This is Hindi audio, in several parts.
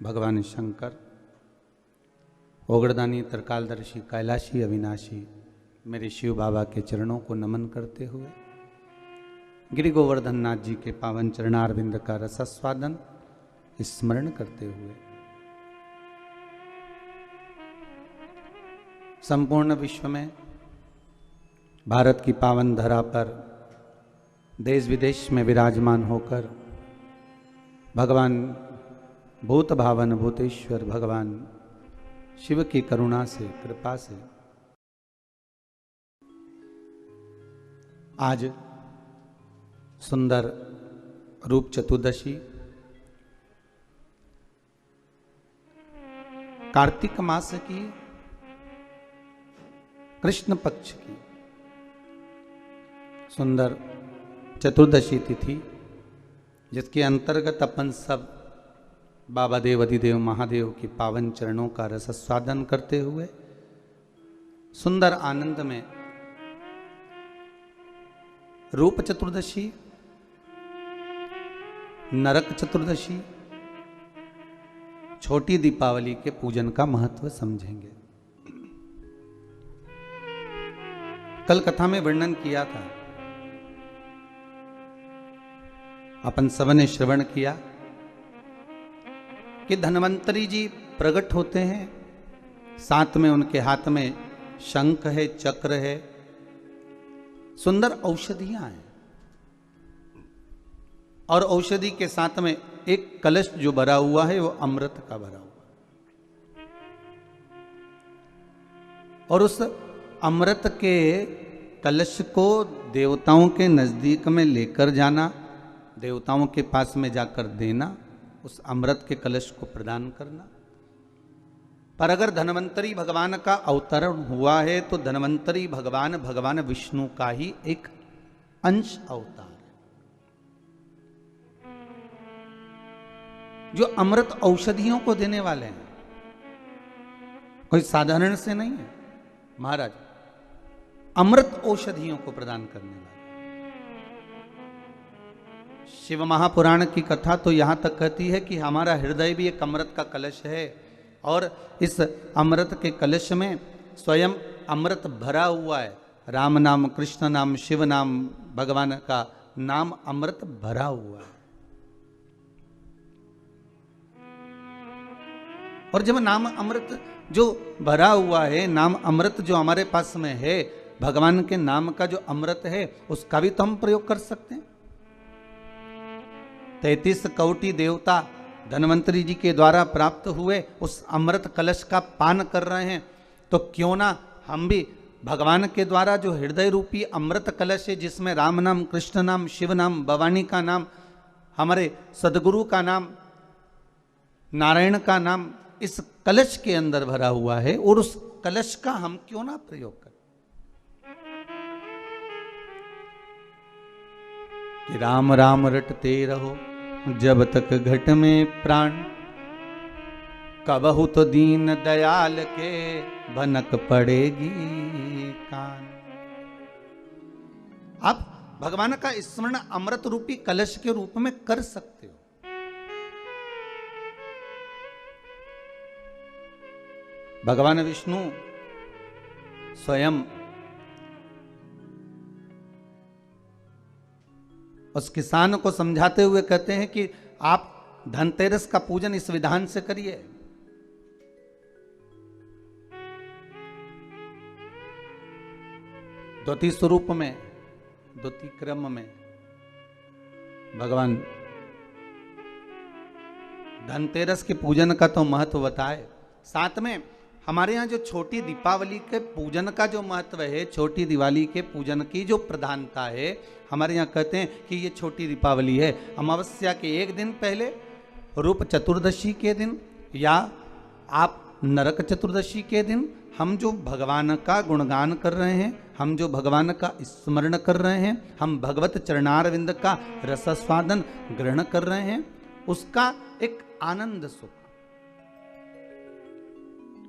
भगवान शंकर, ओगड़दानी, त्रिकालदर्शी, कैलाशी, अविनाशी, मेरे शिव बाबा के चरणों को नमन करते हुए गिरि गोवर्धन नाथ जी के पावन चरणारविंद का रसास्वादन स्मरण करते हुए संपूर्ण विश्व में भारत की पावन धरा पर देश विदेश में विराजमान होकर भगवान भूत भावन भूतेश्वर भगवान शिव की करुणा से, कृपा से आज सुंदर रूप चतुर्दशी, कार्तिक मास की कृष्ण पक्ष की सुंदर चतुर्दशी तिथि, जिसके अंतर्गत अपन सब बाबा देव अधिदेव महादेव के पावन चरणों का रसास्वादन करते हुए सुंदर आनंद में रूप चतुर्दशी, नरक चतुर्दशी, छोटी दीपावली के पूजन का महत्व समझेंगे। कल कथा में वर्णन किया था, अपन सबने श्रवण किया कि धन्वंतरी जी प्रकट होते हैं, साथ में उनके हाथ में शंख है, चक्र है, सुंदर औषधियां हैं और औषधि के साथ में एक कलश जो भरा हुआ है वो अमृत का भरा हुआ है। और उस अमृत के कलश को देवताओं के नजदीक में लेकर जाना, देवताओं के पास में जाकर देना, उस अमृत के कलश को प्रदान करना। पर अगर धन्वंतरी भगवान का अवतरण हुआ है तो धन्वंतरी भगवान विष्णु का ही एक अंश अवतार है, जो अमृत औषधियों को देने वाले हैं। कोई साधारण से नहीं है महाराज, अमृत औषधियों को प्रदान करने वाले। शिव महापुराण की कथा तो यहां तक कहती है कि हमारा हृदय भी एक अमृत का कलश है और इस अमृत के कलश में स्वयं अमृत भरा हुआ है। राम नाम, कृष्ण नाम, शिव नाम, भगवान का नाम अमृत भरा हुआ है। और जब नाम अमृत जो भरा हुआ है, नाम अमृत जो हमारे पास में है, भगवान के नाम का जो अमृत है उसका भी तो हम प्रयोग कर सकते हैं। 33 कोटि देवता धन्वंतरी जी के द्वारा प्राप्त हुए उस अमृत कलश का पान कर रहे हैं, तो क्यों ना हम भी भगवान के द्वारा जो हृदय रूपी अमृत कलश है, जिसमें राम नाम, कृष्ण नाम, शिव नाम, भवानी का नाम, हमारे सदगुरु का नाम, नारायण का नाम इस कलश के अंदर भरा हुआ है, और उस कलश का हम क्यों ना प्रयोग करें। कि राम राम रटते रहो जब तक घट में प्राण, कबहु तो दीन दयाल के भनक पड़ेगी कान। आप भगवान का स्मरण अमृत रूपी कलश के रूप में कर सकते हो। भगवान विष्णु स्वयं उस किसान को समझाते हुए कहते हैं कि आप धनतेरस का पूजन इस विधान से करिए। द्वितीय स्वरूप में, द्वितीय क्रम में भगवान धनतेरस के पूजन का तो महत्व बताए, साथ में हमारे यहाँ जो छोटी दीपावली के पूजन का जो महत्व है, छोटी दिवाली के पूजन की जो प्रधानता है, हमारे यहाँ कहते हैं कि ये छोटी दीपावली है। अमावस्या के एक दिन पहले, रूप चतुर्दशी के दिन, या आप नरक चतुर्दशी के दिन हम जो भगवान का गुणगान कर रहे हैं, हम जो भगवान का स्मरण कर रहे हैं, हम भगवत चरणारविंद का रसास्वादन ग्रहण कर रहे हैं, उसका एक आनंद सुख,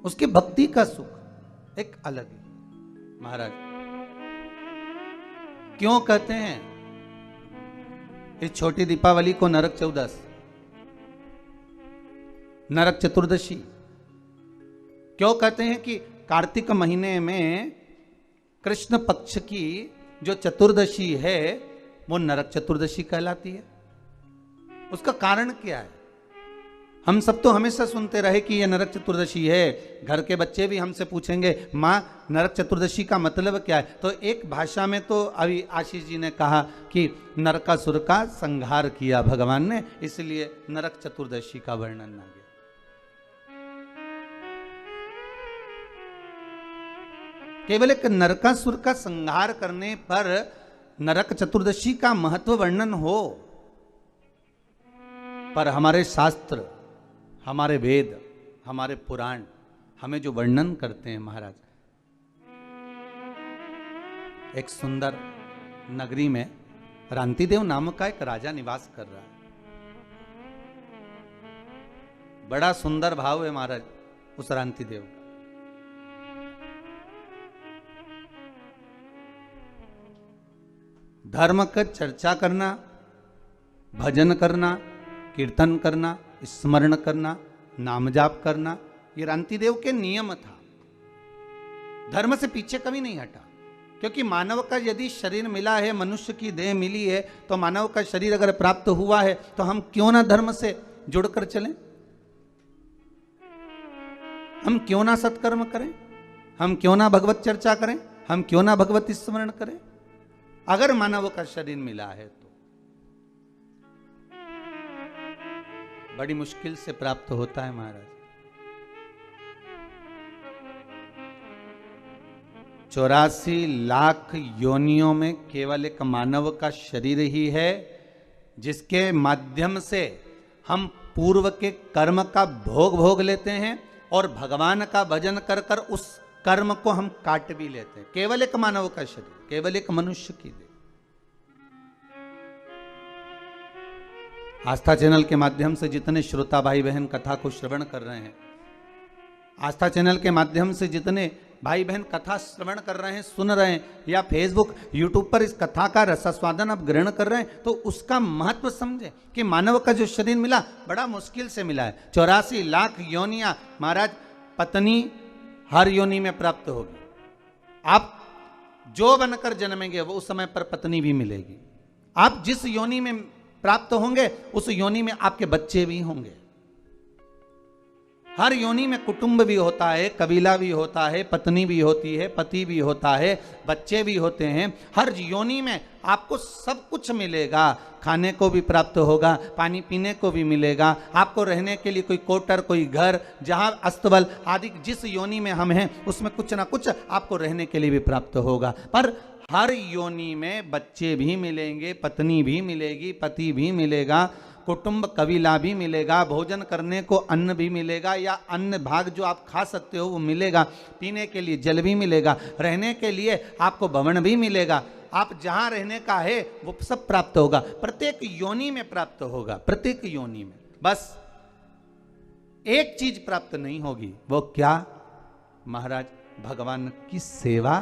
उसकी भक्ति का सुख एक अलग है महाराज। क्यों कहते हैं इस छोटी दीपावली को नरक चौदस? नरक चतुर्दशी। क्यों कहते हैं कि कार्तिक महीने में कृष्ण पक्ष की जो चतुर्दशी है वो नरक चतुर्दशी कहलाती है? उसका कारण क्या है? हम सब तो हमेशा सुनते रहे कि ये नरक चतुर्दशी है। घर के बच्चे भी हमसे पूछेंगे माँ नरक चतुर्दशी का मतलब क्या है? तो एक भाषा में तो अभी आशीष जी ने कहा कि नरकासुर का संहार किया भगवान ने, इसलिए नरक चतुर्दशी का वर्णन आ गया। केवल एक नरकासुर का संहार करने पर नरक चतुर्दशी का महत्व वर्णन हो, पर हमारे शास्त्र, हमारे वेद, हमारे पुराण हमें जो वर्णन करते हैं महाराज, एक सुंदर नगरी में रांतिदेव नाम का एक राजा निवास कर रहा है। बड़ा सुंदर भाव है महाराज उस रांतिदेव का। धर्म का चर्चा करना, भजन करना, कीर्तन करना, स्मरण करना, नाम जाप करना, ये रांतिदेव के नियम था। धर्म से पीछे कभी नहीं हटा, क्योंकि मानव का यदि शरीर मिला है, मनुष्य की देह मिली है, तो मानव का शरीर अगर प्राप्त हुआ है तो हम क्यों ना धर्म से जुड़कर चलें? हम क्यों ना सत्कर्म करें? हम क्यों ना भगवत चर्चा करें? हम क्यों ना भगवत स्मरण करें? अगर मानव का शरीर मिला है तो बड़ी मुश्किल से प्राप्त होता है महाराज। 84 लाख योनियों में केवल एक मानव का शरीर ही है जिसके माध्यम से हम पूर्व के कर्म का भोग लेते हैं और भगवान का भजन कर कर उस कर्म को हम काट भी लेते हैं। केवल एक मानव का शरीर, केवल एक मनुष्य की देह। आस्था चैनल के माध्यम से जितने श्रोता भाई बहन कथा को श्रवण कर रहे हैं, आस्था चैनल के माध्यम से जितने भाई बहन कथा श्रवण कर रहे हैं, सुन रहे हैं, या फेसबुक यूट्यूब पर इस कथा का रसास्वादन आप ग्रहण कर रहे हैं, तो उसका महत्व समझे कि मानव का जो शरीर मिला बड़ा मुश्किल से मिला है। 84 लाख योनियां महाराज, पत्नी हर योनि में प्राप्त होगी। आप जो बनकर जन्मेंगे वो उस समय पर पत्नी भी मिलेगी। आप जिस योनि में प्राप्त होंगे उस योनि में आपके बच्चे भी होंगे। हर योनि में कुटुंब भी होता है, कबीला भी होता है, पत्नी भी होती है, पति भी होता है, बच्चे भी होते हैं। हर योनि में आपको सब कुछ मिलेगा। खाने को भी प्राप्त होगा, पानी पीने को भी मिलेगा, आपको रहने के लिए कोई क्वार्टर, कोई घर, जहां अस्तबल आदि जिस योनि में हम हैं उसमें कुछ ना कुछ आपको रहने के लिए भी प्राप्त होगा। पर हर योनि में बच्चे भी मिलेंगे, पत्नी भी मिलेगी, पति भी मिलेगा, कुटुंब कबीला भी मिलेगा, भोजन करने को अन्न भी मिलेगा, या अन्न भाग जो आप खा सकते हो वो मिलेगा, पीने के लिए जल भी मिलेगा, रहने के लिए आपको भवन भी मिलेगा। आप जहां रहने का है वो सब प्राप्त होगा, प्रत्येक योनि में प्राप्त होगा, प्रत्येक योनि में। बस एक चीज प्राप्त नहीं होगी, वो क्या महाराज? भगवान की सेवा,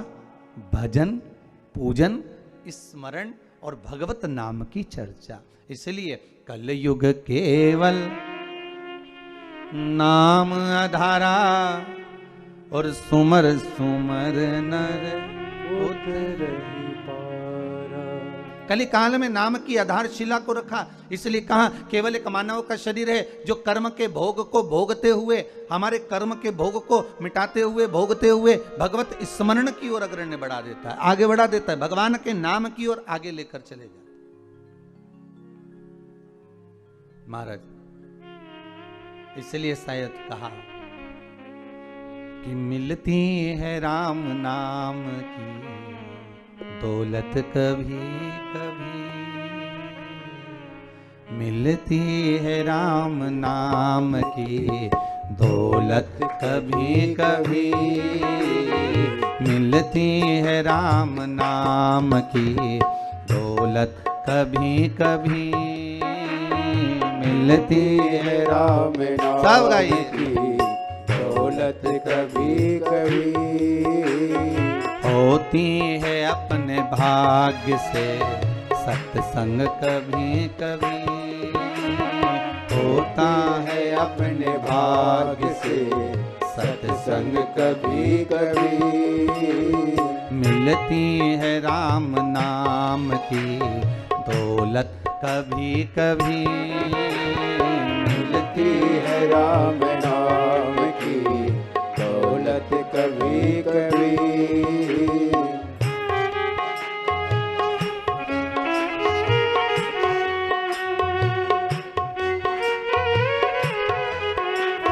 भजन, पूजन, स्मरण और भगवत नाम की चर्चा। इसलिए कलयुग केवल नाम आधारा और सुमर सुमर नर उतरहि पारा। कली काल में नाम की आधारशिला को रखा, इसलिए कहा केवल एक मानव का शरीर है जो कर्म के भोग को भोगते हुए, हमारे कर्म के भोग को मिटाते हुए, भोगते हुए भगवत स्मरण की ओर अग्रण्य बढ़ा देता है, आगे बढ़ा देता है, भगवान के नाम की ओर आगे लेकर चले जाते महाराज। इसलिए शायद कहा कि मिलती है राम नाम की दौलत कभी कभी, मिलती है राम नाम की दौलत कभी कभी, मिलती है राम नाम की दौलत कभी कभी, मिलती है राम नाम की दौलत कभी कभी, होती है अपने भाग्य से सत्संग कभी कभी, होता है अपने भाग्य से सत्संग कभी कभी। मिलती है राम नाम की दौलत कभी कभी, मिलती है राम नाम की दौलत कभी कभी।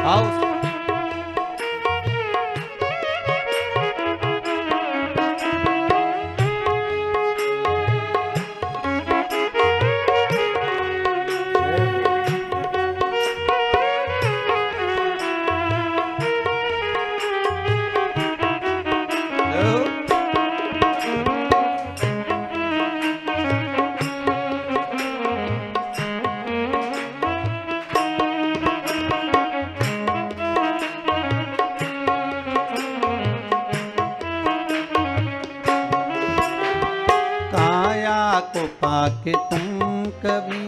आओ को पाके तुम कभी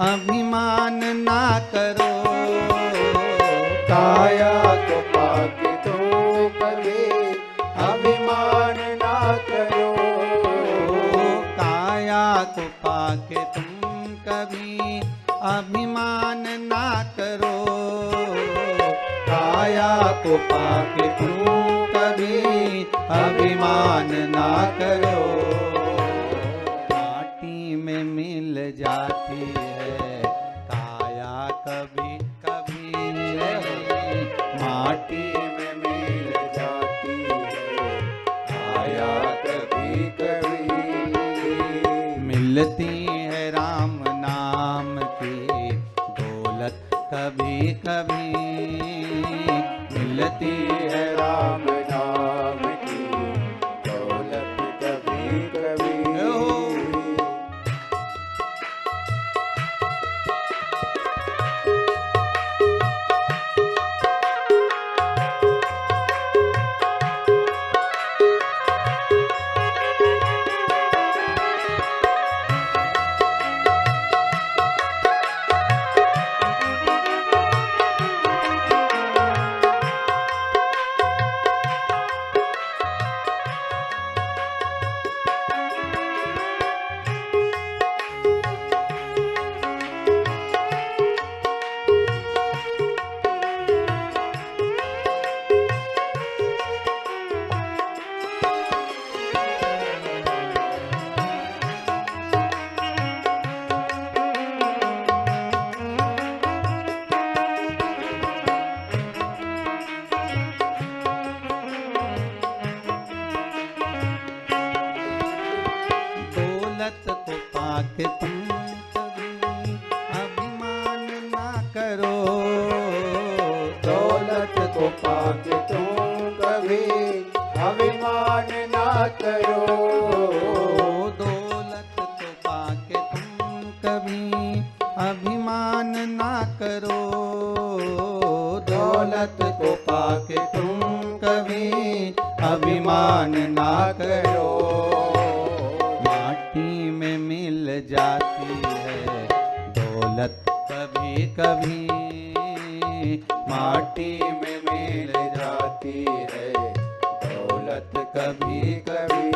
अभिमान ना करो, काया को पाके तुम कभी अभिमान ना करो। काया को पाके तुम कभी अभिमान ना करो, काया को पाके तुम कभी अभिमान ना करो। मिल जाती है काया कभी कभी, माटी में मिल जाती है काया कभी कभी। मिलती है राम नाम की दौलत कभी कभी, मिलती है राम नाम की दौलत कभी कभी। दौलत को पाके तुम कभी अभिमान ना करो, दौलत को पाके तुम कभी अभिमान ना करो। दौलत को पाके तुम कभी अभिमान ना करो, दौलत को पाके तुम कभी अभिमान ना करो। मिल जाती है दौलत कभी कभी, माटी में मिल जाती है दौलत कभी कभी।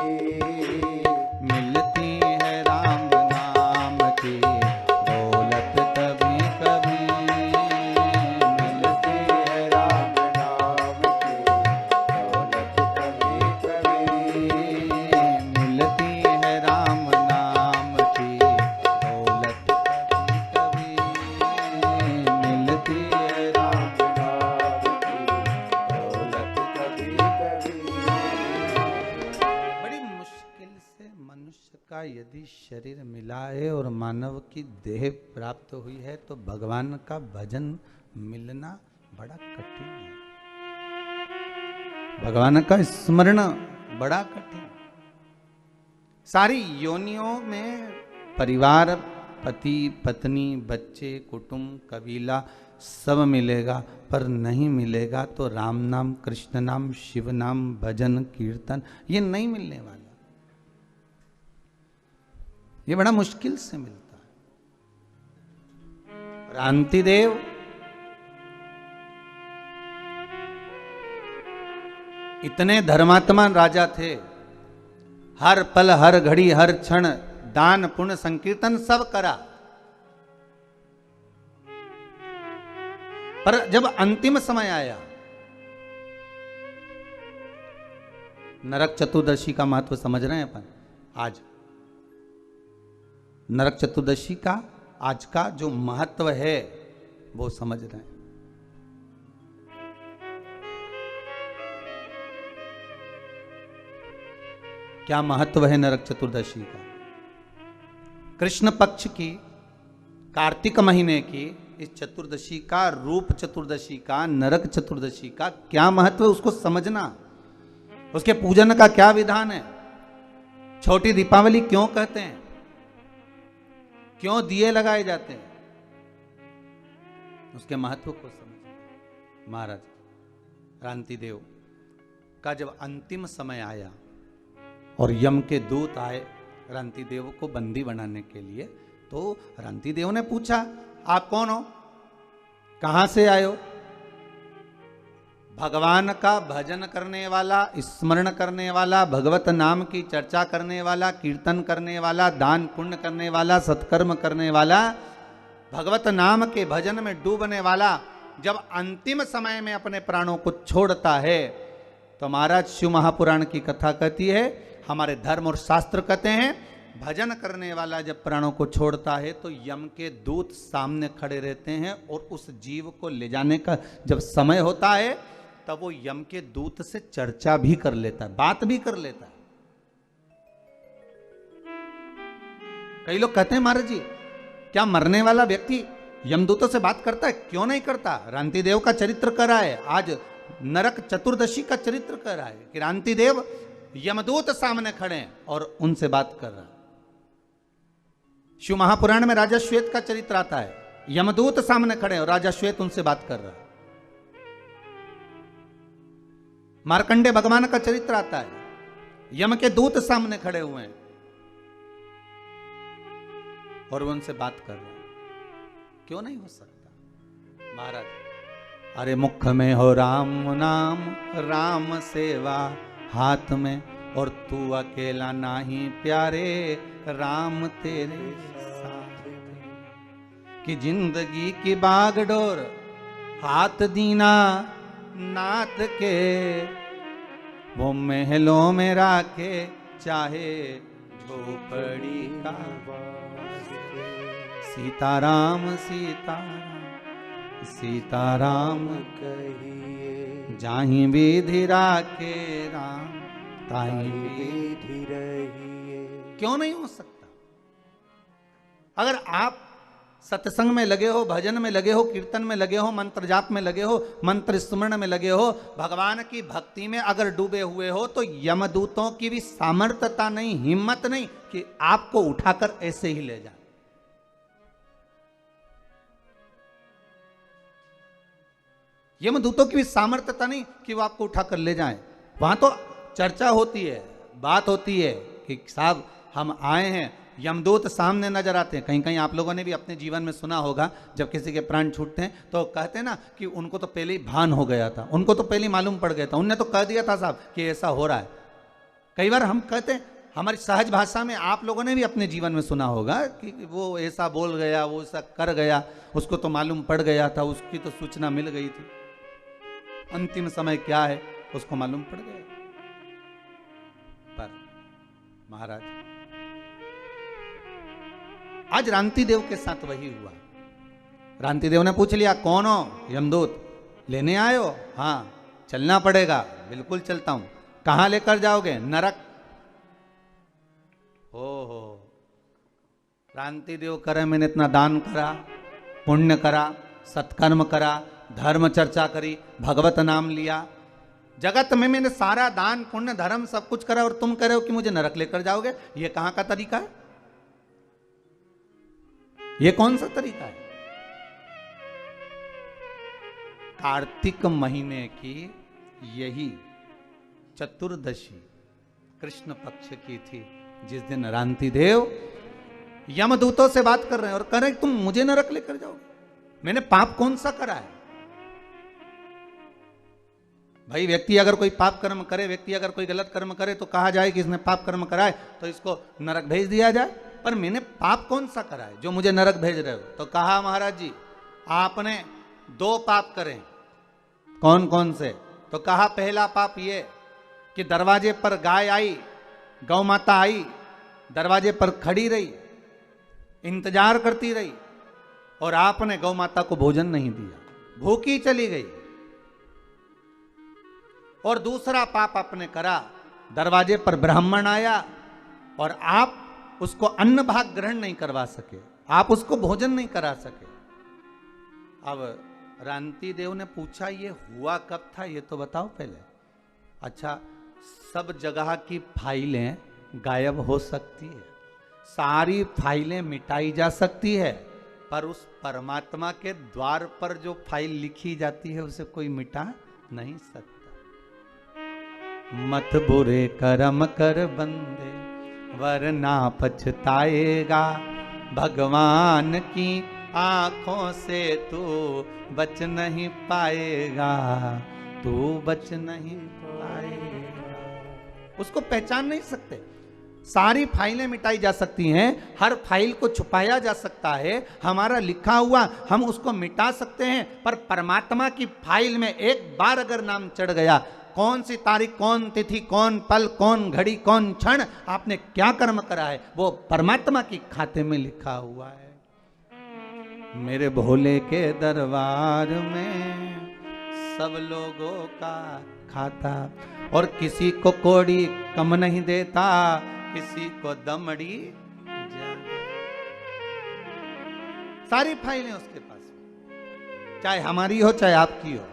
मिलती है राम नाम की दौलत कभी कभी, मिलती है राम नाम की दौलत कभी कभी। मिलती है राम यदि शरीर मिला है और मानव की देह प्राप्त हुई है तो भगवान का भजन मिलना बड़ा कठिन है, भगवान का स्मरण बड़ा कठिन। सारी योनियों में परिवार, पति पत्नी, बच्चे, कुटुंब, कबीला सब मिलेगा, पर नहीं मिलेगा तो राम नाम, कृष्ण नाम, शिव नाम, भजन कीर्तन ये नहीं मिलने वाला, ये बड़ा मुश्किल से मिलता है। क्रांतिदेव इतने धर्मात्मा राजा थे, हर पल हर घड़ी हर क्षण दान पुण्य संकीर्तन सब करा, पर जब अंतिम समय आया, नरक चतुर्दशी का महत्व समझ रहे हैं अपन आज। नरक चतुर्दशी का आज का जो महत्व है वो समझ रहे हैं। क्या महत्व है नरक चतुर्दशी का? कृष्ण पक्ष की कार्तिक महीने की इस चतुर्दशी का, रूप चतुर्दशी का, नरक चतुर्दशी का क्या महत्व है उसको समझना, उसके पूजन का क्या विधान है, छोटी दीपावली क्यों कहते हैं, क्यों दिए लगाए जाते हैं, उसके महत्व को समझना। महाराज क्रांतिदेव का जब अंतिम समय आया और यम के दूत आए क्रांतिदेव को बंदी बनाने के लिए, तो क्रांतिदेव ने पूछा आप कौन हो, कहां से आए हो? भगवान का भजन करने वाला, स्मरण करने वाला, भगवत नाम की चर्चा करने वाला, कीर्तन करने वाला, दान पुण्य करने वाला, सत्कर्म करने वाला, भगवत नाम के भजन में डूबने वाला जब अंतिम समय में अपने प्राणों को छोड़ता है, तो महाराज शिव महापुराण की कथा कहती है, हमारे धर्म और शास्त्र कहते हैं, भजन करने वाला जब प्राणों को छोड़ता है तो यम के दूत सामने खड़े रहते हैं और उस जीव को ले जाने का जब समय होता है तब वो यम के दूत से चर्चा भी कर लेता है, बात भी कर लेता है। कई लोग कहते हैं महाराज जी क्या मरने वाला व्यक्ति यमदूतों से बात करता है? क्यों नहीं करता? क्रांतिदेव का चरित्र कर रहा है, आज नरक चतुर्दशी का चरित्र कर रहा है कि क्रांतिदेव यमदूत सामने खड़े हैं और उनसे बात कर रहा है। शिव महापुराण में राजा श्वेत का चरित्र आता है, यमदूत सामने खड़े हैं और राजा श्वेत उनसे बात कर रहा है। मार्कंडे भगवान का चरित्र आता है, यम के दूत सामने खड़े हुए हैं और वो उनसे बात कर रहे हैं। क्यों नहीं हो सकता महाराज? अरे मुख में हो राम नाम, राम सेवा हाथ में, और तू अकेला नाही प्यारे, राम तेरे साथ कि जिंदगी की बागडोर हाथ दीना नाथ के, वो महलों में राखे चाहे झोपड़ी का। सीताराम सीताराम सीताराम कहिए, जाहि विधि राखे राम ताहि विधि रहिए। क्यों नहीं हो सकता? अगर आप सत्संग में लगे हो, भजन में लगे हो, कीर्तन में लगे हो, मंत्र जाप में लगे हो, मंत्र स्मरण में लगे हो, भगवान की भक्ति में अगर डूबे हुए हो, तो यमदूतों की भी सामर्थ्यता नहीं, हिम्मत नहीं कि आपको उठाकर ऐसे ही ले जाए। यमदूतों की भी सामर्थ्यता नहीं कि वो आपको उठाकर ले जाएं। वहां तो चर्चा होती है, बात होती है कि साहब हम आए हैं, यमदूत सामने नजर आते हैं। कहीं कहीं आप लोगों ने भी अपने जीवन में सुना होगा, जब किसी के प्राण छूटते हैं तो कहते हैं ना कि उनको तो पहले ही भान हो गया था, उनको तो पहले ही मालूम पड़ गया था, उनने तो कह दिया था साहब कि ऐसा हो रहा है। कई बार हम कहते हैं, हमारी सहज भाषा में आप लोगों ने भी अपने जीवन में सुना होगा कि वो ऐसा बोल गया, वो ऐसा कर गया, उसको तो मालूम पड़ गया था, उसकी तो सूचना मिल गई थी, अंतिम समय क्या है उसको मालूम पड़ गया। पर महाराज आज क्रांतिदेव के साथ वही हुआ। क्रांतिदेव ने पूछ लिया कौन हो? यमदूत। लेने आए हो? हाँ चलना पड़ेगा। बिल्कुल चलता हूं। कहां लेकर जाओगे? नरक। ओहो, क्रांतिदेव करे मैंने इतना दान करा, पुण्य करा, सत्कर्म करा, धर्म चर्चा करी, भगवत नाम लिया, जगत में मैंने सारा दान पुण्य धर्म सब कुछ करा, और तुम कह रहे हो कि मुझे नरक लेकर जाओगे? ये कहां का तरीका है? ये कौन सा तरीका है? कार्तिक महीने की यही चतुर्दशी कृष्ण पक्ष की थी, जिस दिन क्रांतिदेव यमदूतों से बात कर रहे हैं और कह रहे हैं तुम मुझे नरक लेकर जाओगे। मैंने पाप कौन सा करा है? भाई व्यक्ति अगर कोई पाप कर्म करे, व्यक्ति अगर कोई गलत कर्म करे तो कहा जाए कि इसने पाप कर्म करा है तो इसको नरक भेज दिया जाए। पर मैंने पाप कौन सा करा है जो मुझे नरक भेज रहे हो? तो कहा महाराज जी आपने 2 पाप करे। कौन कौन से? तो कहा पहला पाप ये कि दरवाजे पर गाय आई, गौ माता आई, दरवाजे पर खड़ी रही, इंतजार करती रही और आपने गौ माता को भोजन नहीं दिया, भूखी चली गई। और दूसरा पाप आपने करा, दरवाजे पर ब्राह्मण आया और आप उसको अन्न भाग ग्रहण नहीं करवा सके, आप उसको भोजन नहीं करा सके। अब रांति देव ने पूछा ये हुआ कब था, ये तो बताओ पहले। अच्छा, सब जगह की फाइलें गायब हो सकती है, सारी फाइलें मिटाई जा सकती है, पर उस परमात्मा के द्वार पर जो फाइल लिखी जाती है उसे कोई मिटा नहीं सकता। मत बुरे कर्म कर बंदे वरना पछताएगा, भगवान की आंखों से तू बच नहीं पाएगा, तू बच नहीं पाएगा। उसको पहचान नहीं सकते। सारी फाइलें मिटाई जा सकती हैं, हर फाइल को छुपाया जा सकता है, हमारा लिखा हुआ हम उसको मिटा सकते हैं, पर परमात्मा की फाइल में एक बार अगर नाम चढ़ गया, कौन सी तारीख, कौन तिथि, कौन पल, कौन घड़ी, कौन क्षण आपने क्या कर्म करा है, वो परमात्मा की खाते में लिखा हुआ है। मेरे भोले के दरबार में सब लोगों का खाता, और किसी को कोड़ी कम नहीं देता, किसी को दमड़ी ज्यादा। सारी फाइलें उसके पास, चाहे हमारी हो चाहे आपकी हो।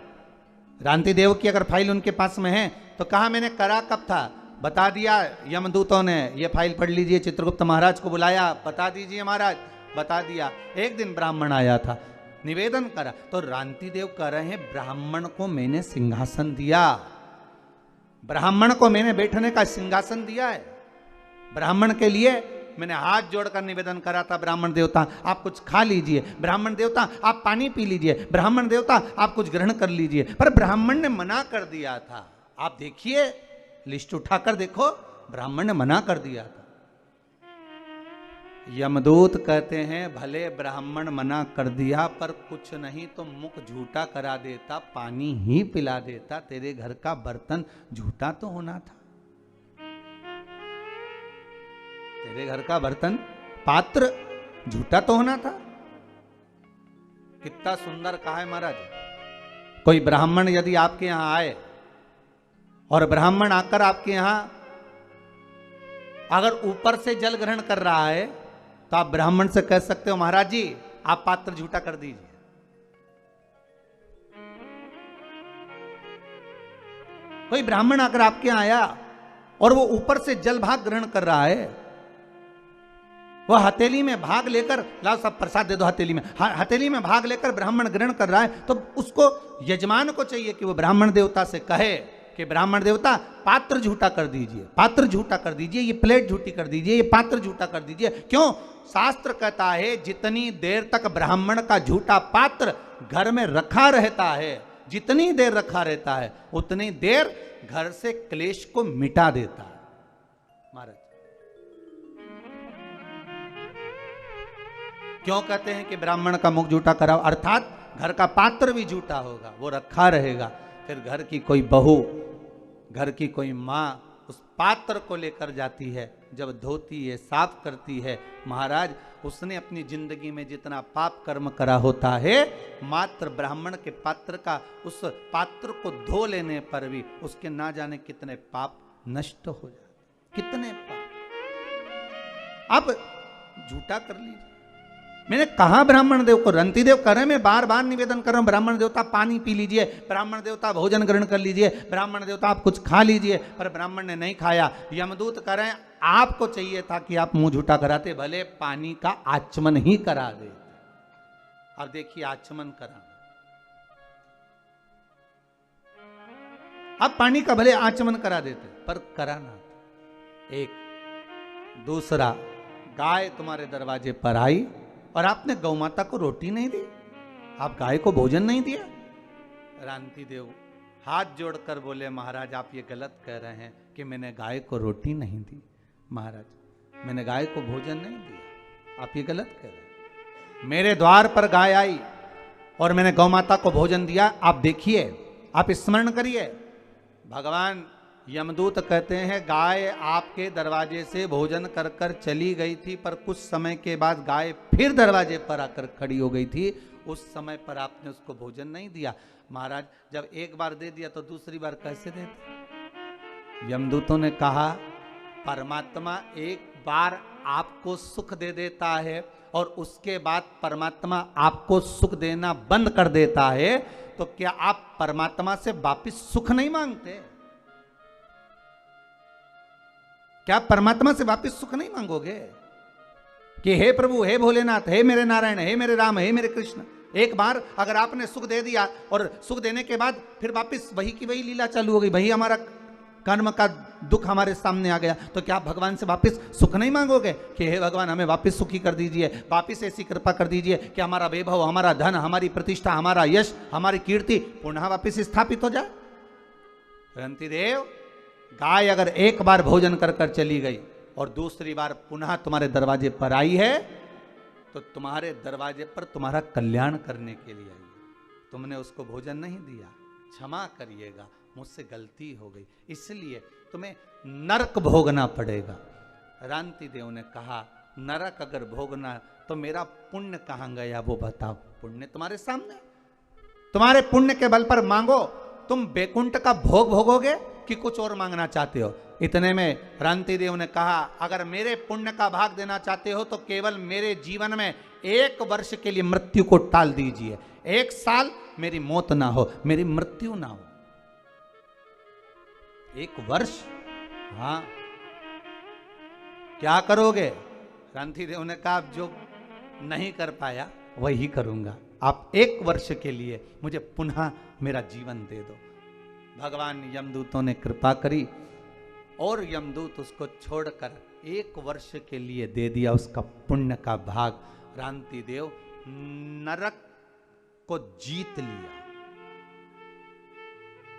रांति देव की अगर फाइल उनके पास में है तो कहा मैंने करा कब था, बता दिया। यमदूतों ने ये फाइल पढ़ लीजिए, चित्रगुप्त महाराज को बुलाया, बता दीजिए महाराज, बता दिया। एक दिन ब्राह्मण आया था, निवेदन करा, तो रांति देव कह रहे हैं ब्राह्मण को मैंने सिंहासन दिया, ब्राह्मण को मैंने बैठने का सिंहासन दिया है, ब्राह्मण के लिए मैंने हाथ जोड़कर निवेदन करा था, ब्राह्मण देवता आप कुछ खा लीजिए, ब्राह्मण देवता आप पानी पी लीजिए, ब्राह्मण देवता आप कुछ ग्रहण कर लीजिए, पर ब्राह्मण ने मना कर दिया था। आप देखिए, लिस्ट उठाकर देखो, ब्राह्मण ने मना कर दिया था। यमदूत कहते हैं भले ब्राह्मण मना कर दिया, पर कुछ नहीं तो मुख झूठा करा देता, पानी ही पिला देता, तेरे घर का बर्तन झूठा तो होना था, तेरे घर का बर्तन पात्र झूठा तो होना था। कितना सुंदर कहा है महाराज। कोई ब्राह्मण यदि आपके यहां आए और ब्राह्मण आकर आपके यहां अगर ऊपर से जल ग्रहण कर रहा है तो आप ब्राह्मण से कह सकते हो महाराज जी आप पात्र झूठा कर दीजिए। कोई ब्राह्मण आकर आपके यहां आया और वो ऊपर से जल भाग ग्रहण कर रहा है, वह हथेली में भाग लेकर, लाओ सब प्रसाद दे दो हथेली में, हथेली में भाग लेकर ब्राह्मण ग्रहण कर रहा है, तो उसको यजमान को चाहिए कि वो ब्राह्मण देवता से कहे कि ब्राह्मण देवता पात्र झूठा कर दीजिए, पात्र झूठा कर दीजिए, ये प्लेट झूठी कर दीजिए, ये पात्र झूठा कर दीजिए। क्यों? शास्त्र कहता है जितनी देर तक ब्राह्मण का झूठा पात्र घर में रखा रहता है, जितनी देर रखा रहता है उतनी देर घर से क्लेश को मिटा देता है। महाराज क्यों कहते हैं कि ब्राह्मण का मुख झूठा कराओ, अर्थात घर का पात्र भी झूठा होगा, वो रखा रहेगा, फिर घर की कोई बहू, घर की कोई माँ उस पात्र को लेकर जाती है, जब धोती है, साफ करती है, महाराज उसने अपनी जिंदगी में जितना पाप कर्म करा होता है, मात्र ब्राह्मण के पात्र का, उस पात्र को धो लेने पर भी उसके ना जाने कितने पाप नष्ट हो जाते, कितने पाप। अब झूठा कर लीजिए। मैंने कहा ब्राह्मण देव को, रंती देव कह रहे, मैं बार बार निवेदन कर रहा हूं, ब्राह्मण देवता पानी पी लीजिए, ब्राह्मण देवता भोजन ग्रहण कर लीजिए, ब्राह्मण देवता आप कुछ खा लीजिए, पर ब्राह्मण ने नहीं खाया। यमदूत कह रहे हैं आपको चाहिए था कि आप मुंह झूठा कराते, भले पानी का आचमन ही करा दे। अब देखिए आचमन करा, अब पानी का भले आचमन करा देते, पर कराना। एक दूसरा, गाय तुम्हारे दरवाजे पर आई और आपने गौ माता को रोटी नहीं दी, आप गाय को भोजन नहीं दिया? रांति देव हाथ जोड़कर बोले, महाराज आप ये गलत कह रहे हैं कि मैंने गाय को रोटी नहीं दी। महाराज मैंने गाय को भोजन नहीं दिया, आप ये गलत कह रहे हैं। मेरे द्वार पर गाय आई और मैंने गौ माता को भोजन दिया। आप देखिए, आप स्मरण करिए, भगवान यमदूत कहते हैं गाय आपके दरवाजे से भोजन कर कर चली गई थी, पर कुछ समय के बाद गाय फिर दरवाजे पर आकर खड़ी हो गई थी। उस समय पर आपने उसको भोजन नहीं दिया। महाराज जब एक बार दे दिया तो दूसरी बार कैसे देते? यमदूतों ने कहा परमात्मा एक बार आपको सुख दे देता है और उसके बाद परमात्मा आपको सुख देना बंद कर देता है, तो क्या आप परमात्मा से वापिस सुख नहीं मांगते? क्या आप परमात्मा से वापिस सुख नहीं मांगोगे कि हे प्रभु, हे भोलेनाथ, हे मेरे नारायण, हे मेरे राम, हे मेरे कृष्ण? एक बार अगर आपने सुख दे दिया और सुख देने के बाद फिर वापिस वही की वही लीला चालू हो गई, वही हमारा कर्म का दुख हमारे सामने आ गया, तो क्या आप भगवान से वापिस सुख नहीं मांगोगे कि हे भगवान हमें वापिस सुखी कर दीजिए, वापिस ऐसी कृपा कर दीजिए कि हमारा वैभव, हमारा धन, हमारी प्रतिष्ठा, हमारा यश, हमारी कीर्ति पुनः वापिस स्थापित हो जाए? रंती देव, गाय अगर एक बार भोजन कर कर चली गई और दूसरी बार पुनः तुम्हारे दरवाजे पर आई है, तो तुम्हारे दरवाजे पर तुम्हारा कल्याण करने के लिए आई है। तुमने उसको भोजन नहीं दिया, क्षमा करिएगा, मुझसे गलती हो गई, इसलिए तुम्हें नरक भोगना पड़ेगा। रांति देव ने कहा नरक अगर भोगना तो मेरा पुण्य कहां गया वो बताओ। पुण्य तुम्हारे सामने, तुम्हारे पुण्य के बल पर मांगो। तुम बैकुंठ का भोग भोगोगे कि कुछ और मांगना चाहते हो? इतने में रांति देव ने कहा अगर मेरे पुण्य का भाग देना चाहते हो तो केवल मेरे जीवन में 1 वर्ष के लिए मृत्यु को टाल दीजिए। 1 साल मेरी मौत ना हो, मेरी मृत्यु ना हो। 1 वर्ष? हाँ, क्या करोगे? रांति देव ने कहा जो नहीं कर पाया वही करूंगा, आप 1 वर्ष के लिए मुझे पुनः मेरा जीवन दे दो। भगवान यमदूतों ने कृपा करी और यमदूत उसको छोड़कर 1 वर्ष के लिए दे दिया उसका पुण्य का भाग। रांति देव नरक को जीत लिया,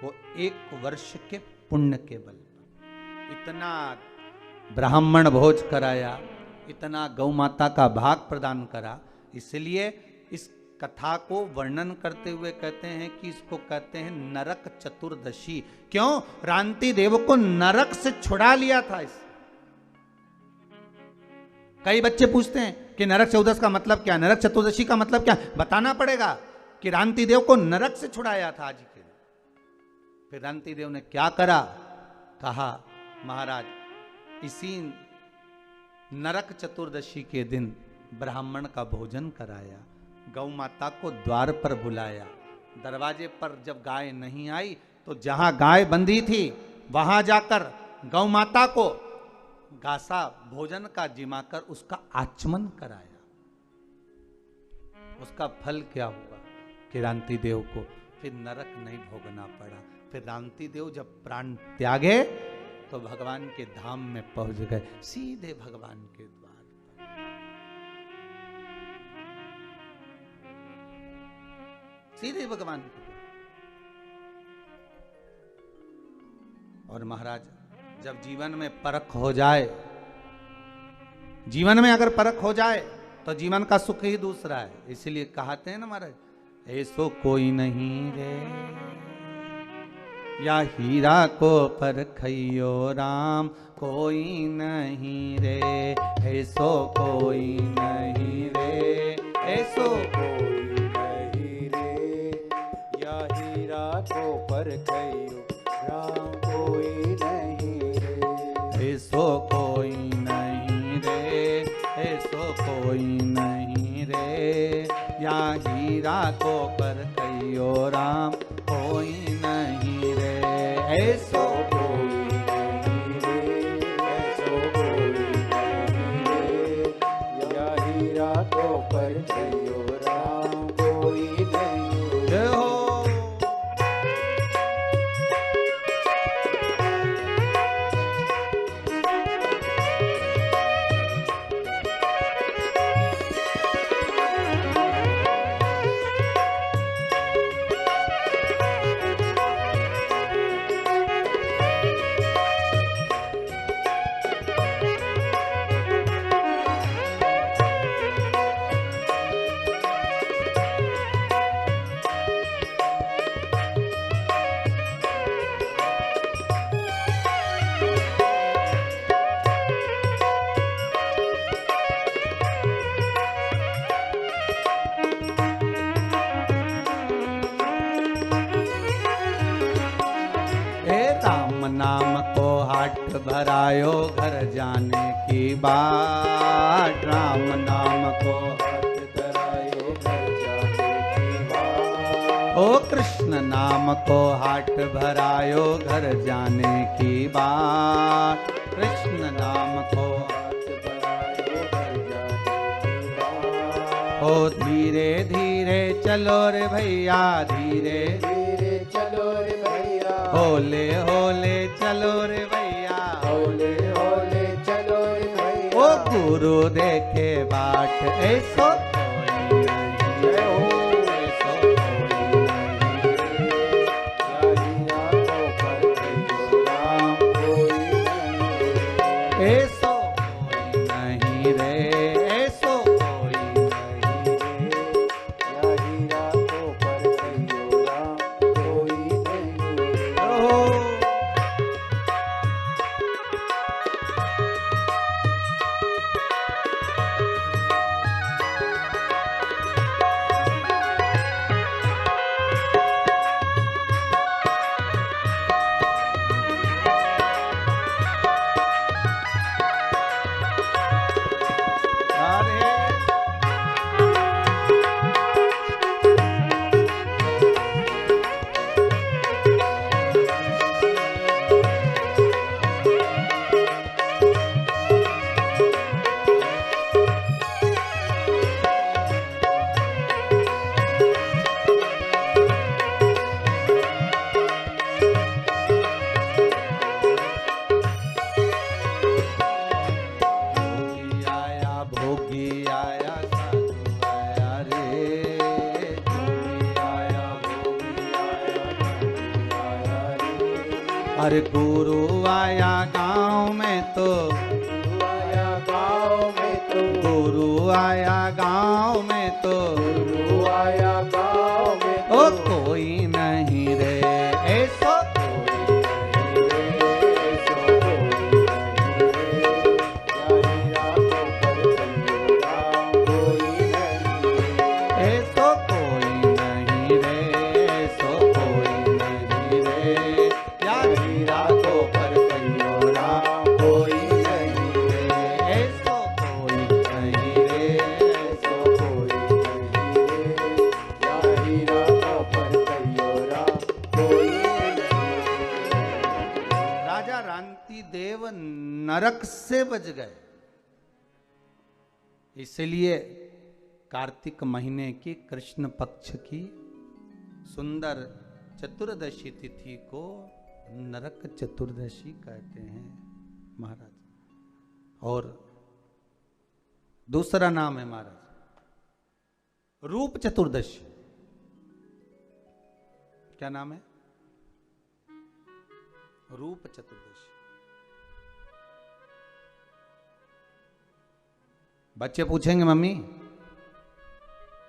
वो 1 वर्ष के पुण्य के बल पर। इतना ब्राह्मण भोज कराया, इतना गौ माता का भाग प्रदान करा, इसलिए इस कथा को वर्णन करते हुए कहते हैं कि इसको कहते हैं नरक चतुर्दशी। क्यों? रांति देव को नरक से छुड़ा लिया था इस। कई बच्चे पूछते हैं कि नरक चतुर्दशी का मतलब क्या, नरक चतुर्दशी का मतलब क्या? बताना पड़ेगा कि रांति देव को नरक से छुड़ाया था आज के दिन। फिर रांति देव ने क्या करा? कहा महाराज इसी नरक चतुर्दशी के दिन ब्राह्मण का भोजन कराया, गौ माता को द्वार पर बुलाया। दरवाजे पर जब गाय नहीं आई तो जहां गाय बंधी थी वहां जाकर गौ माता को गासा भोजन का जिमाकर उसका आचमन कराया। उसका फल क्या हुआ कि रांति देव को फिर नरक नहीं भोगना पड़ा। फिर रांति देव जब प्राण त्यागे तो भगवान के धाम में पहुंच गए, सीधे भगवान के द्वार पर। सीधे भगवान के द्वार। और महाराज जब जीवन में परख हो जाए, जीवन में अगर परख हो जाए तो जीवन का सुख ही दूसरा है। इसलिए कहते हैं ना महाराज, ऐसो कोई नहीं रे या हीरा को परखइयो राम, कोई नहीं रे ऐसो कोई नहीं रे, ऐसो कोई नहीं रे या हीरा को परखइयो राम, कोई नहीं रे ऐसो कोई नहीं रे, ऐसो कोई नहीं रे या हीरा को परखइयो राम, कोई नहीं रे ऐसो कोई नहीं रे, ऐसो कोई नहीं रे या हीरा को परखइयो राम, कोई नहीं जय हो। नाम को हाट भरायो घर जाने की बात। राम नाम को हाथ धरायो घर जाने की बात। ओ कृष्ण नाम को हाट भरायो घर जाने की बात। कृष्ण नाम को हाथ धरायो घर जाने की बात। ओ धीरे धीरे चलो रे भैया, धीरे धीरे चलो रे भैया, होले होले चलो रे भैया। होले होले चलो रे भैया। ओ गुरु देखे बाट ऐसो कोई नहीं। जय हो। ऐसो कोई नहीं। ऐसो कोई नहीं रे, ऐसो कोई नहीं रे। ओहो। अरे भोगी आया साधु आया रे। भोगी आया भोगी आया अरे गुरु आया गांव में तो, गुरु आया गांव में तो ओ कोई नहीं रे। ऐसो ऐसो कोई नहीं रे, ऐसो कोई नहीं रे। या हीरा को पर कहियो राम कोई नहीं रे। ऐसो कोई नहीं रे, ऐसो कोई राजा रांति देव नरक से बच गए। इसलिए कार्तिक महीने की कृष्ण पक्ष की सुंदर चतुर्दशी तिथि को नरक चतुर्दशी कहते हैं महाराज। और दूसरा नाम है महाराज रूप चतुर्दशी। क्या नाम है? रूप चतुर्दशी। बच्चे पूछेंगे मम्मी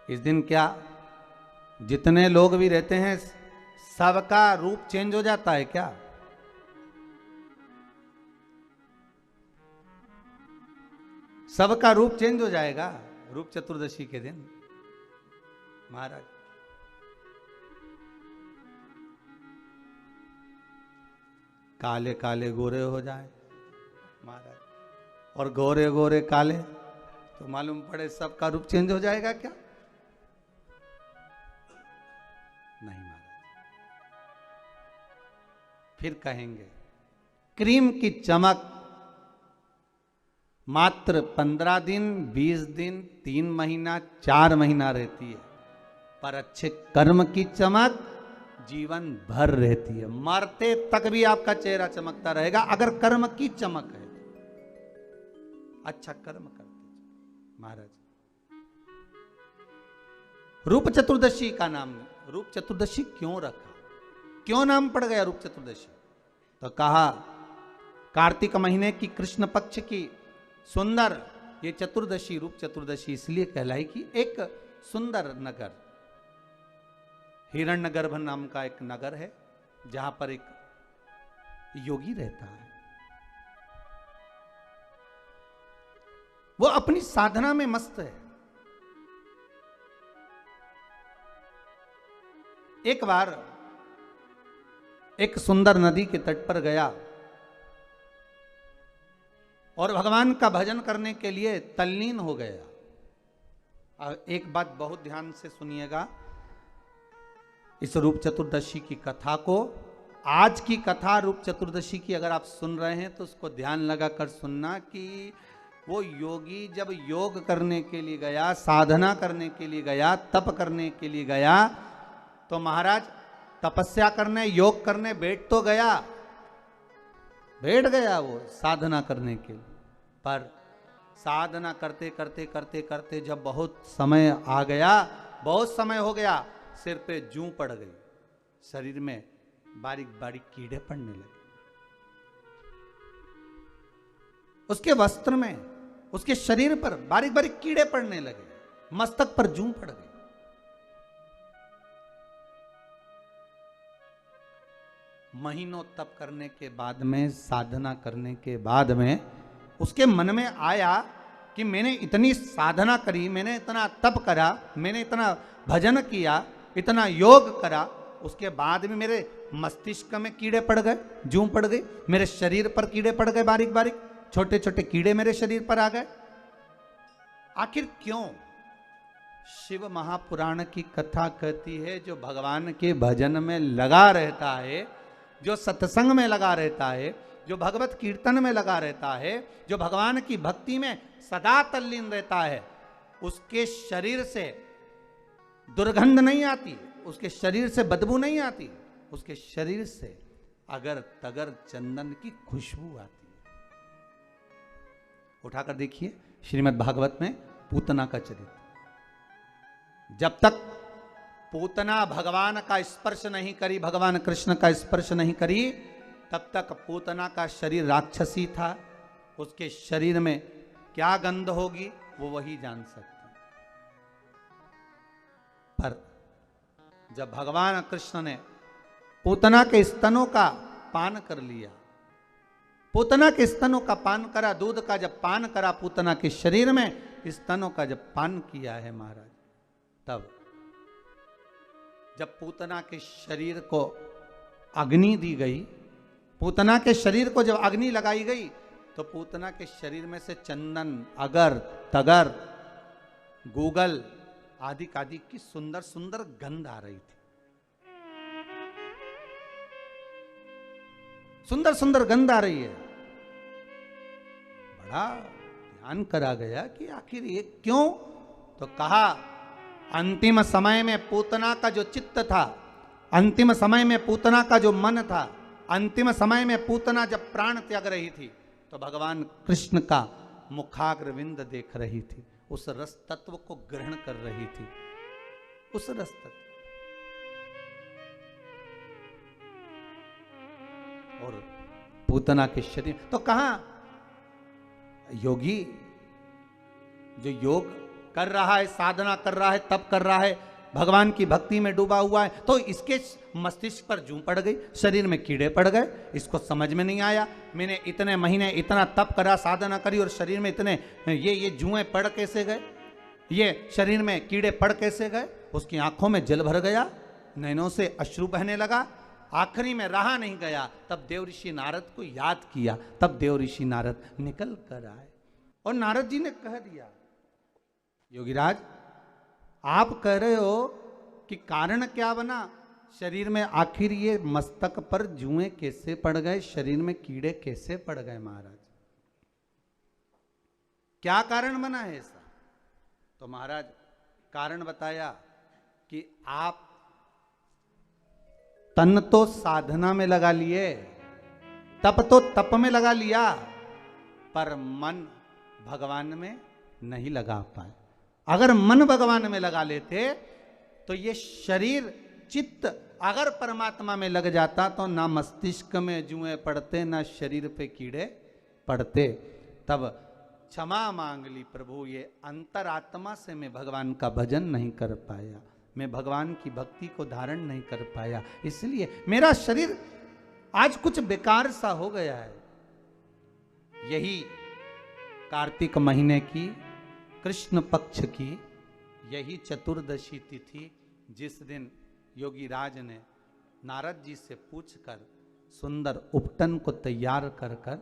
इस दिन क्या जितने लोग भी रहते हैं सबका रूप चेंज हो जाता है क्या? सबका रूप चेंज हो जाएगा रूप चतुर्दशी के दिन महाराज। काले काले गोरे हो जाए महाराज, और गोरे गोरे काले तो मालूम पड़े सबका रूप चेंज हो जाएगा क्या? नहीं महाराज। फिर कहेंगे क्रीम की चमक मात्र 15 दिन, 20 दिन, 3 महीना, 4 महीना रहती है, पर अच्छे कर्म की चमक जीवन भर रहती है। मरते तक भी आपका चेहरा चमकता रहेगा अगर कर्म की चमक है। अच्छा कर्म करते महाराज। रूप चतुर्दशी का नाम रूप चतुर्दशी क्यों रखा, क्यों नाम पड़ गया रूप चतुर्दशी? तो कहा कार्तिक महीने की कृष्ण पक्ष की सुंदर ये चतुर्दशी रूप चतुर्दशी इसलिए कहलाई कि एक सुंदर नगर हिरण्यगर्भ नाम का एक नगर है जहां पर एक योगी रहता है। वो अपनी साधना में मस्त है। एक बार एक सुंदर नदी के तट पर गया और भगवान का भजन करने के लिए तल्लीन हो गया। एक बात बहुत ध्यान से सुनिएगा, इस रूप चतुर्दशी की कथा को, आज की कथा रूप चतुर्दशी की अगर आप सुन रहे हैं तो उसको ध्यान लगाकर सुनना कि वो योगी जब योग करने के लिए गया, साधना करने के लिए गया, तप करने के लिए गया, तो महाराज तपस्या करने, योग करने बैठ तो गया, बैठ गया वो साधना करने के लिए, पर साधना करते करते करते करते जब बहुत समय आ गया, बहुत समय हो गया, सिर पे जूं पड़ गई, शरीर में बारीक बारीक कीड़े पड़ने लगे, उसके वस्त्र में, उसके शरीर पर बारीक बारीक कीड़े पड़ने लगे, मस्तक पर जूं पड़ गई। महीनों तप करने के बाद में, साधना करने के बाद में उसके मन में आया कि मैंने इतनी साधना करी, मैंने इतना तप करा, मैंने इतना भजन किया, इतना योग करा, उसके बाद में मेरे मस्तिष्क में कीड़े पड़ गए, जूं पड़ गई, मेरे शरीर पर कीड़े पड़ गए, बारीक बारीक छोटे छोटे कीड़े मेरे शरीर पर आ गए। आखिर क्यों? शिव महापुराण की कथा कहती है, जो भगवान के भजन में लगा रहता है, जो सत्संग में लगा रहता है, जो भगवत कीर्तन में लगा रहता है, जो भगवान की भक्ति में सदा तल्लीन रहता है, उसके शरीर से दुर्गंध नहीं आती, उसके शरीर से बदबू नहीं आती, उसके शरीर से अगर तगर चंदन की खुशबू आती है। उठाकर देखिए श्रीमद् भागवत में पूतना का चरित्र। जब तक पूतना भगवान का स्पर्श नहीं करी, भगवान कृष्ण का स्पर्श नहीं करी, तब तक पूतना का शरीर राक्षसी था, उसके शरीर में क्या गंध होगी वो वही जान सकता। पर जब भगवान कृष्ण ने पूतना के स्तनों का पान कर लिया, पूतना के स्तनों का पान करा, दूध का जब पान करा, पूतना के शरीर में स्तनों का जब पान किया है महाराज, तब जब पूतना के शरीर को अग्नि दी गई, पूतना के शरीर को जब अग्नि लगाई गई, तो पूतना के शरीर में से चंदन, अगर, तगर, गूगल आदि आदि की सुंदर सुंदर गंध आ रही थी, सुंदर सुंदर गंध आ रही है। बड़ा ध्यान करा गया कि आखिर ये क्यों? तो कहा अंतिम समय में पूतना का जो चित्त था, अंतिम समय में पूतना का जो मन था, अंतिम समय में पूतना जब प्राण त्याग रही थी, तो भगवान कृष्ण का मुखाग्रविंद देख रही थी, उस रस तत्व को ग्रहण कर रही थी, उस रस तत्व। और पूतना के शरीर तो कहा योगी जो योग कर रहा है, साधना कर रहा है, तप कर रहा है, भगवान की भक्ति में डूबा हुआ है, तो इसके मस्तिष्क पर जूं पड़ गई, शरीर में कीड़े पड़ गए, इसको समझ में नहीं आया। मैंने इतने महीने इतना तप करा, साधना करी, और शरीर में इतने ये जुएं पड़ कैसे गए, ये शरीर में कीड़े पड़ कैसे गए? उसकी आंखों में जल भर गया, नैनों से अश्रु बहने लगा, आखिरी में रहा नहीं गया। तब देव ऋषि नारद को याद किया, तब देव ऋषि नारद निकल कर आए और नारद जी ने कह दिया, योगीराज आप कह रहे हो कि कारण क्या बना, शरीर में आखिर ये मस्तक पर जुएं कैसे पड़ गए, शरीर में कीड़े कैसे पड़ गए महाराज, क्या कारण बना है ऐसा? तो महाराज कारण बताया कि आप तन तो साधना में लगा लिए, तप तो तप में लगा लिया, पर मन भगवान में नहीं लगा पाए। अगर मन भगवान में लगा लेते तो ये शरीर चित्त अगर परमात्मा में लग जाता तो ना मस्तिष्क में जुएं पड़ते, ना शरीर पे कीड़े पड़ते। तब क्षमा मांग ली प्रभु, ये अंतरात्मा से मैं भगवान का भजन नहीं कर पाया, मैं भगवान की भक्ति को धारण नहीं कर पाया, इसलिए मेरा शरीर आज कुछ बेकार सा हो गया है। यही कार्तिक महीने की कृष्ण पक्ष की यही चतुर्दशी तिथि, जिस दिन योगी राज ने नारद जी से पूछकर सुंदर उपटन को तैयार कर कर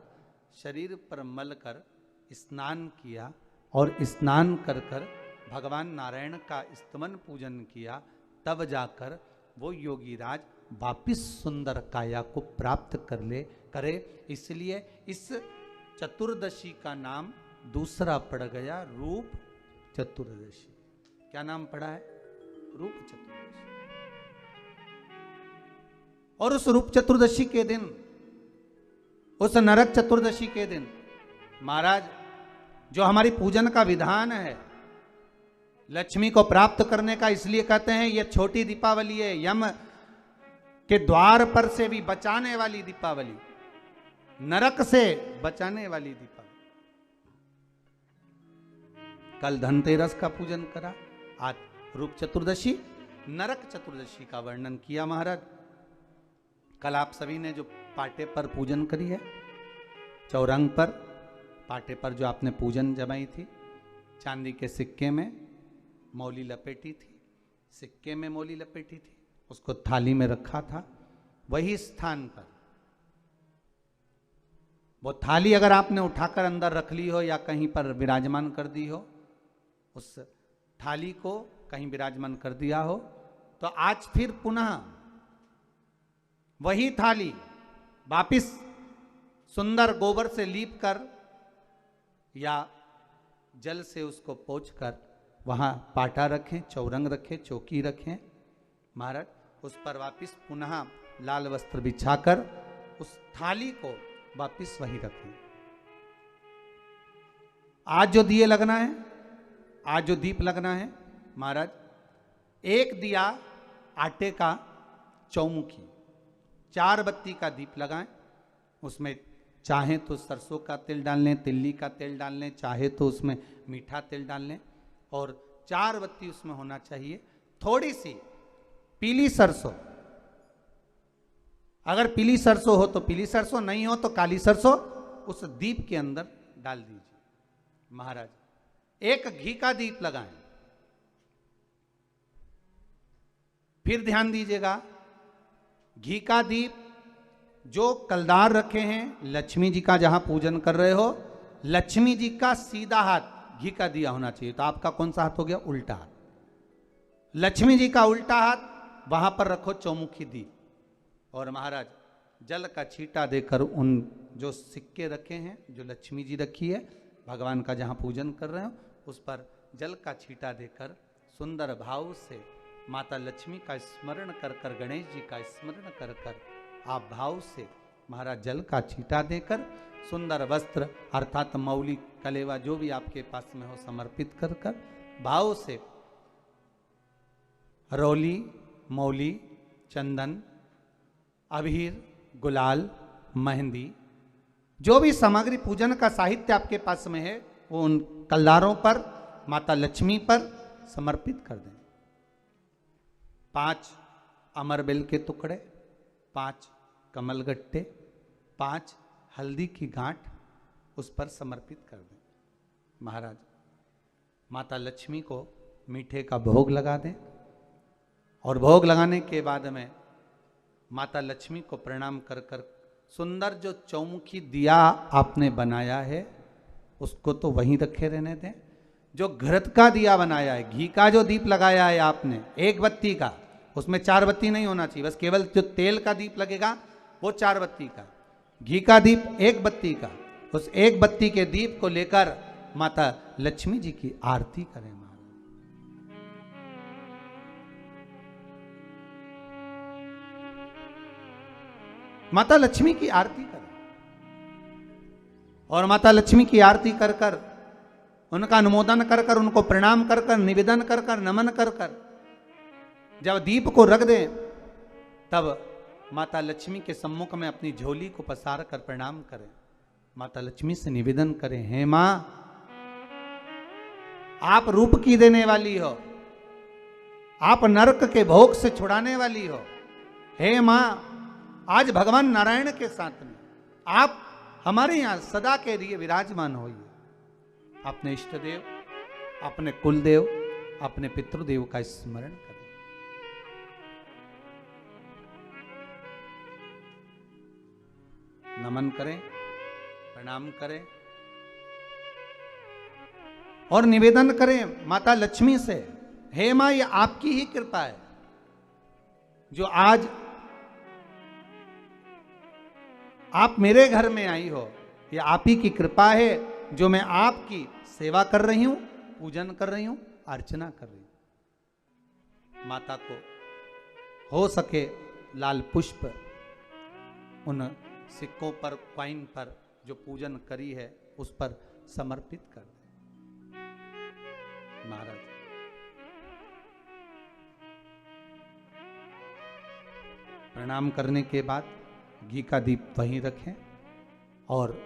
शरीर पर मल कर स्नान किया और स्नान कर कर भगवान नारायण का स्तमन पूजन किया, तब जाकर वो योगीराज वापिस सुंदर काया को प्राप्त करे। इसलिए इस चतुर्दशी का नाम दूसरा पड़ गया रूप चतुर्दशी। क्या नाम पड़ा है? रूप चतुर्दशी। और उस रूप चतुर्दशी के दिन, उस नरक चतुर्दशी के दिन महाराज जो हमारी पूजन का विधान है लक्ष्मी को प्राप्त करने का, इसलिए कहते हैं यह छोटी दीपावली है, यम के द्वार पर से भी बचाने वाली दीपावली, नरक से बचाने वाली दीपावली। कल धनतेरस का पूजन करा, आज रूप चतुर्दशी, नरक चतुर्दशी का वर्णन किया महाराज। कल आप सभी ने जो पाटे पर पूजन करी है, चौरंग पर पाटे पर जो आपने पूजन जमाई थी, चांदी के सिक्के में मौली लपेटी थी, सिक्के में मौली लपेटी थी, उसको थाली में रखा था, वही स्थान पर वो थाली अगर आपने उठाकर अंदर रख ली हो या कहीं पर विराजमान कर दी हो, उस थाली को कहीं विराजमान कर दिया हो, तो आज फिर पुनः वही थाली वापिस सुंदर गोबर से लीप कर या जल से उसको पोंछ कर वहां पाटा रखें, चौरंग रखें, चौकी रखें महाराज, उस पर वापिस पुनः लाल वस्त्र बिछाकर उस थाली को वापिस वही रखें। आज जो दिए लगना है, आज जो दीप लगना है महाराज, एक दिया आटे का चौमुखी, 4 बत्ती का दीप लगाएं, उसमें चाहे तो सरसों का तेल डाल लें, तिल्ली का तेल डाल लें, चाहे तो उसमें मीठा तेल डाल लें, और 4 बत्ती उसमें होना चाहिए। थोड़ी सी पीली सरसों, अगर पीली सरसों हो तो पीली सरसों, नहीं हो तो काली सरसों उस दीप के अंदर डाल दीजिए महाराज। एक घी का दीप लगाएं। फिर ध्यान दीजिएगा, घी का दीप जो कलदार रखे हैं, लक्ष्मी जी का जहां पूजन कर रहे हो, लक्ष्मी जी का सीधा हाथ घी का दिया होना चाहिए। तो आपका कौन सा हाथ हो गया? उल्टा हाथ। लक्ष्मी जी का उल्टा हाथ, वहां पर रखो चौमुखी दीप, और महाराज जल का छींटा देकर उन जो सिक्के रखे हैं, जो लक्ष्मी जी रखी है, भगवान का जहां पूजन कर रहे हो, उस पर जल का छींटा देकर सुंदर भाव से माता लक्ष्मी का स्मरण कर कर, गणेश जी का स्मरण कर कर, आप भाव से महाराज जल का छींटा देकर सुंदर वस्त्र अर्थात मौली, कलेवा जो भी आपके पास में हो समर्पित कर कर भाव से रौली, मौली, चंदन, अबीर, गुलाल, मेहंदी, जो भी सामग्री पूजन का साहित्य आपके पास में है, वो उन कलदारों पर, माता लक्ष्मी पर समर्पित कर दें। 5 अमरबेल के टुकड़े, 5 कमलगट्टे, 5 हल्दी की गांठ उस पर समर्पित कर दें महाराज। माता लक्ष्मी को मीठे का भोग लगा दें, और भोग लगाने के बाद में माता लक्ष्मी को प्रणाम कर कर सुंदर जो चौमुखी दिया आपने बनाया है उसको तो वहीं रखे रहने दें। जो घृत का दिया बनाया है, घी का जो दीप लगाया है आपने 1 बत्ती का, उसमें 4 बत्ती नहीं होना चाहिए, बस केवल जो तेल का दीप लगेगा वो 4 बत्ती का, घी का दीप 1 बत्ती का, उस 1 बत्ती के दीप को लेकर माता लक्ष्मी जी की आरती करें महाराज। माता लक्ष्मी की आरती करें, और माता लक्ष्मी की आरती कर कर, उनका अनुमोदन कर कर, उनको प्रणाम कर कर, निवेदन कर कर, नमन कर कर जब दीप को रख दें, तब माता लक्ष्मी के सम्मुख में अपनी झोली को पसार कर प्रणाम करें। माता लक्ष्मी से निवेदन करें, हे मां, आप रूप की देने वाली हो, आप नरक के भोग से छुड़ाने वाली हो। हे मां, आज भगवान नारायण के साथ में आप हमारे यहां सदा के लिए विराजमान होइए। अपने इष्ट देव, अपने कुल देव, अपने पितृदेव का स्मरण करें। नमन करें, प्रणाम करें और निवेदन करें माता लक्ष्मी से, हे मां ये आपकी ही कृपा है जो आज आप मेरे घर में आई हो। ये आप ही की कृपा है जो मैं आपकी सेवा कर रही हूं, पूजन कर रही हूं, अर्चना कर रही हूं। माता को हो सके लाल पुष्प उन सिक्कों पर, कॉइन पर जो पूजन करी है उस पर समर्पित कर दे। महाराज प्रणाम करने के बाद घी का दीप वहीं रखें और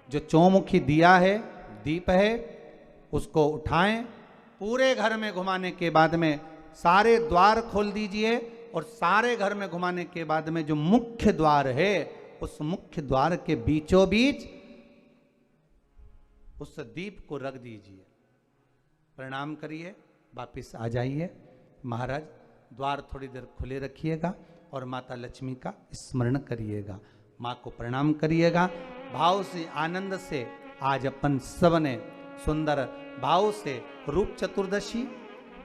जो चौमुखी दिया है, दीप है, उसको उठाएं, पूरे घर में घुमाने के बाद में सारे द्वार खोल दीजिए और सारे घर में घुमाने के बाद में जो मुख्य द्वार है उस मुख्य द्वार के बीचों बीच उस दीप को रख दीजिए। प्रणाम करिए, वापिस आ जाइए। महाराज द्वार थोड़ी देर खुले रखिएगा और माता लक्ष्मी का स्मरण करिएगा, माँ को प्रणाम करिएगा। भाव से, आनंद से आज अपन सब ने सुंदर भाव से रूप चतुर्दशी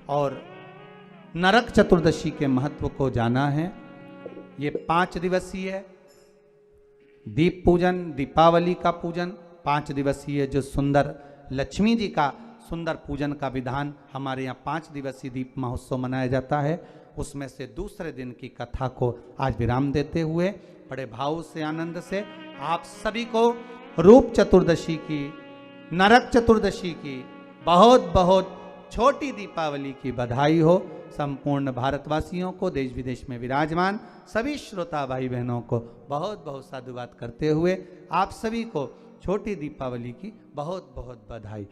और नरक चतुर्दशी के महत्व को जाना है। ये 5 दिवसीय दीप पूजन, दीपावली का पूजन, 5 दिवसीय जो सुंदर लक्ष्मी जी का सुंदर पूजन का विधान हमारे यहाँ 5 दिवसीय दीप महोत्सव मनाया जाता है। उसमें से दूसरे दिन की कथा को आज विराम देते हुए बड़े भाव से, आनंद से आप सभी को रूप चतुर्दशी की, नरक चतुर्दशी की बहुत बहुत छोटी दीपावली की बधाई हो। संपूर्ण भारतवासियों को, देश विदेश में विराजमान सभी श्रोता भाई बहनों को बहुत बहुत साधुवाद करते हुए आप सभी को छोटी दीपावली की बहुत बहुत बधाई।